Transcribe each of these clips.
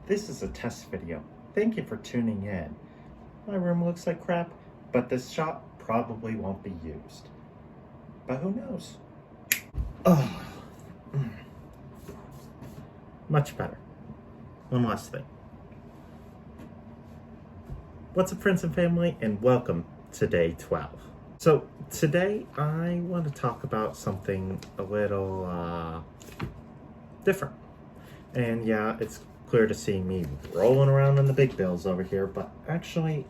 This is a test video. Thank you for tuning in. My room looks like crap, but this shot probably won't be used. But who knows? Oh, much better. One last thing. What's up, friends and family, and welcome to day 12. So today I want to talk about something a little different. And yeah, it's clear to see me rolling around in the big bills over here, but actually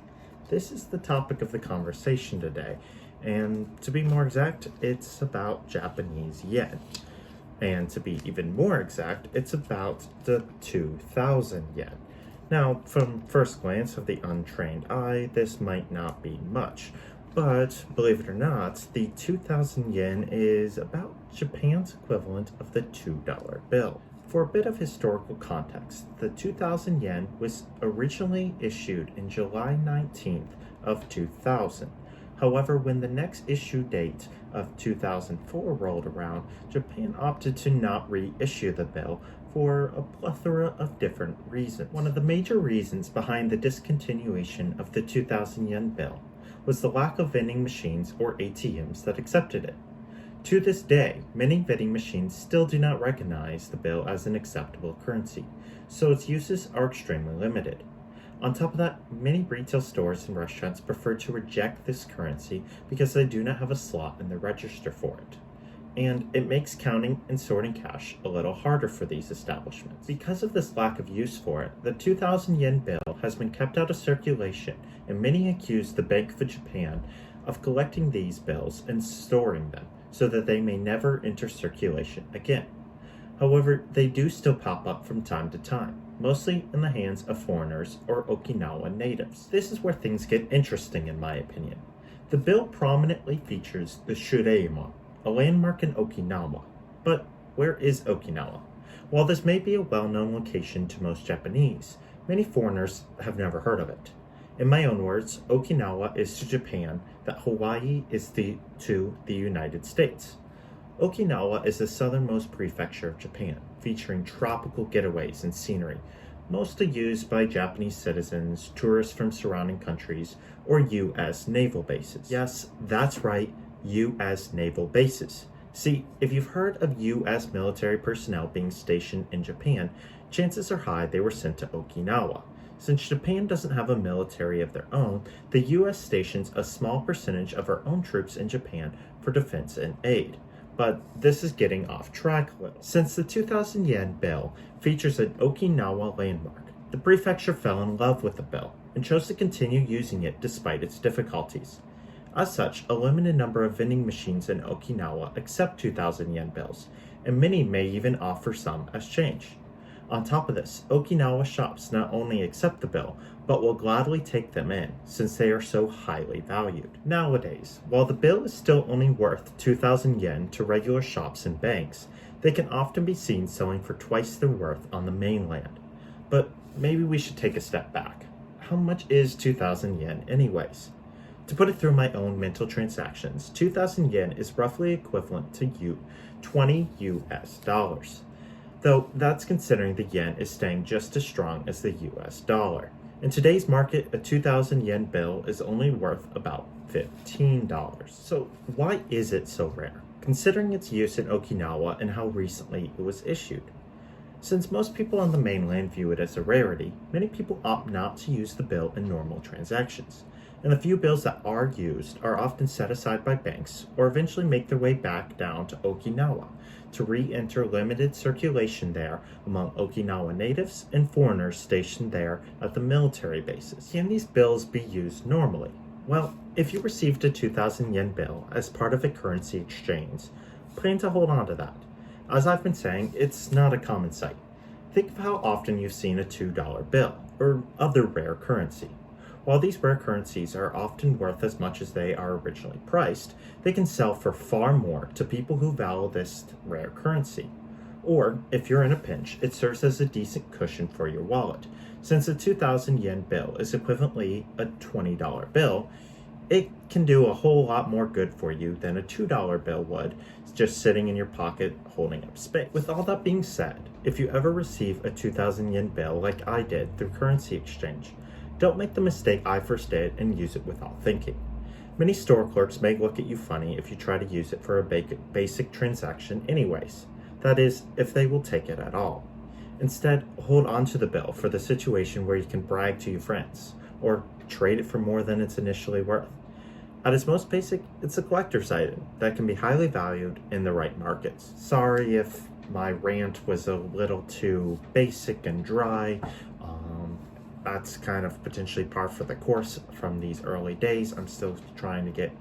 this is the topic of the conversation today. And to be more exact, it's about Japanese yen. And to be even more exact, it's about the 2,000 yen. Now, from first glance of the untrained eye, this might not be much, but believe it or not, the 2,000 yen is about Japan's equivalent of the $2 bill. For a bit of historical context, the 2,000 yen was originally issued in July 19th of 2000. However, when the next issue date of 2004 rolled around, Japan opted to not reissue the bill for a plethora of different reasons. One of the major reasons behind the discontinuation of the 2,000 yen bill was the lack of vending machines or ATMs that accepted it. To this day, many vending machines still do not recognize the bill as an acceptable currency, so its uses are extremely limited. On top of that, many retail stores and restaurants prefer to reject this currency because they do not have a slot in the register for it. And it makes counting and sorting cash a little harder for these establishments. Because of this lack of use for it, the 2,000 yen bill has been kept out of circulation, and many accuse the Bank of Japan of collecting these bills and storing them so that they may never enter circulation again. However, they do still pop up from time to time, mostly in the hands of foreigners or Okinawa natives. This is where things get interesting in my opinion. The bill prominently features the Shureimon, a landmark in Okinawa. But where is Okinawa? While this may be a well-known location to most Japanese, many foreigners have never heard of it. In my own words, Okinawa is to Japan that Hawaii is to the United States. Okinawa is the southernmost prefecture of Japan, featuring tropical getaways and scenery, mostly used by Japanese citizens, tourists from surrounding countries, or U.S. naval bases. Yes, that's right, U.S. naval bases. See, if you've heard of U.S. military personnel being stationed in Japan, chances are high they were sent to Okinawa. Since Japan doesn't have a military of their own, the U.S. stations a small percentage of our own troops in Japan for defense and aid. But this is getting off track a little. Since the 2,000 yen bill features an Okinawa landmark, the prefecture fell in love with the bill and chose to continue using it despite its difficulties. As such, a limited number of vending machines in Okinawa accept 2,000 yen bills, and many may even offer some as change. On top of this, Okinawa shops not only accept the bill, but will gladly take them in, since they are so highly valued. Nowadays, while the bill is still only worth 2,000 yen to regular shops and banks, they can often be seen selling for twice their worth on the mainland. But maybe we should take a step back. How much is 2,000 yen anyways? To put it through my own mental transactions, 2,000 yen is roughly equivalent to 20 US dollars. Though that's considering the yen is staying just as strong as the US dollar. In today's market, a 2,000 yen bill is only worth about $15. So why is it so rare, considering its use in Okinawa and how recently it was issued? Since most people on the mainland view it as a rarity, many people opt not to use the bill in normal transactions. And the few bills that are used are often set aside by banks or eventually make their way back down to Okinawa to re-enter limited circulation there among Okinawa natives and foreigners stationed there at the military bases. Can these bills be used normally? Well, if you received a 2,000 yen bill as part of a currency exchange, plan to hold on to that. As I've been saying, it's not a common sight. Think of how often you've seen a $2 bill or other rare currency. While these rare currencies are often worth as much as they are originally priced, they can sell for far more to people who value this rare currency. Or, if you're in a pinch, it serves as a decent cushion for your wallet. Since a 2,000 yen bill is equivalently a $20 bill, it can do a whole lot more good for you than a $2 bill would, just sitting in your pocket holding up space. With all that being said, If you ever receive a 2,000 yen bill like I did through currency exchange, don't make the mistake I first did and use it without thinking. Many store clerks may look at you funny if you try to use it for a basic transaction anyways. That is, if they will take it at all. Instead, hold on to the bill for the situation where you can brag to your friends, or trade it for more than it's initially worth. At its most basic, it's a collector's item that can be highly valued in the right markets. Sorry if my rant was a little too basic and dry. That's kind of potentially par for the course from these early days. I'm still trying to get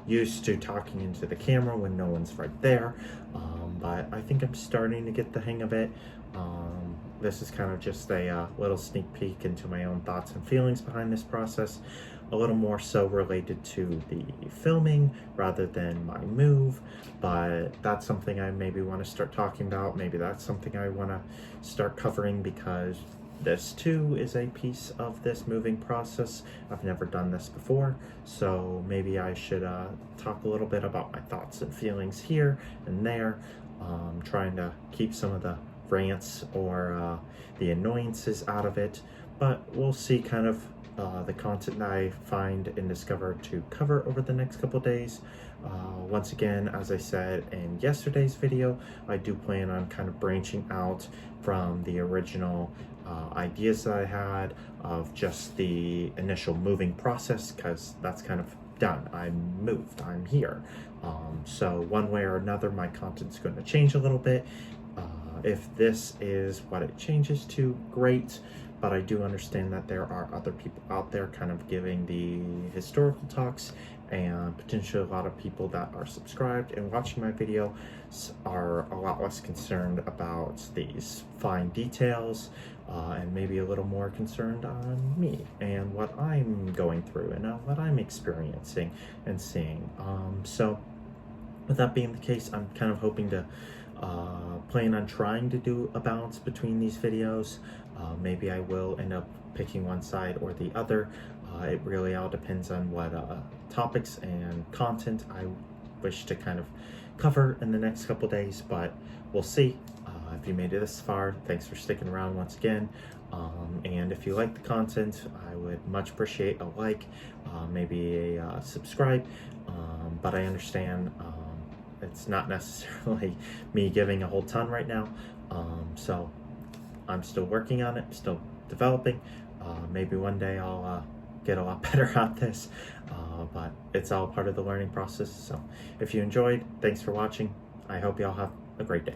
used to talking into the camera when no one's right there, but I think I'm starting to get the hang of it. This is kind of just a little sneak peek into my own thoughts and feelings behind this process, a little more so related to the filming rather than my move, but that's something I maybe want to start talking about. Maybe that's something I want to start covering, because this too is a piece of this moving process. I've never done this before, so maybe I should talk a little bit about my thoughts and feelings here and there, trying to keep some of the rants or the annoyances out of it, but we'll see kind of the content that I find and discover to cover over the next couple days. Once again, as I said in yesterday's video, I do plan on kind of branching out from the original ideas that I had of just the initial moving process, because that's kind of done. I'm moved, I'm here. So one way or another, my content's going to change a little bit. If this is what it changes to, great. But I do understand that there are other people out there kind of giving the historical talks, and potentially a lot of people that are subscribed and watching my video are a lot less concerned about these fine details, and maybe a little more concerned on me and what I'm going through and what I'm experiencing and seeing. So with that being the case, I'm kind of hoping to plan on trying to do a balance between these videos. Maybe I will end up picking one side or the other. It really all depends on what topics and content I wish to kind of cover in the next couple days, but we'll see. If you made it this far, thanks for sticking around once again. And if you like the content, I would much appreciate a like, maybe a subscribe, but I understand it's not necessarily me giving a whole ton right now, so I'm still working on it, still developing. Maybe one day I'll get a lot better at this, but it's all part of the learning process. So if you enjoyed, thanks for watching. I hope you all have a great day.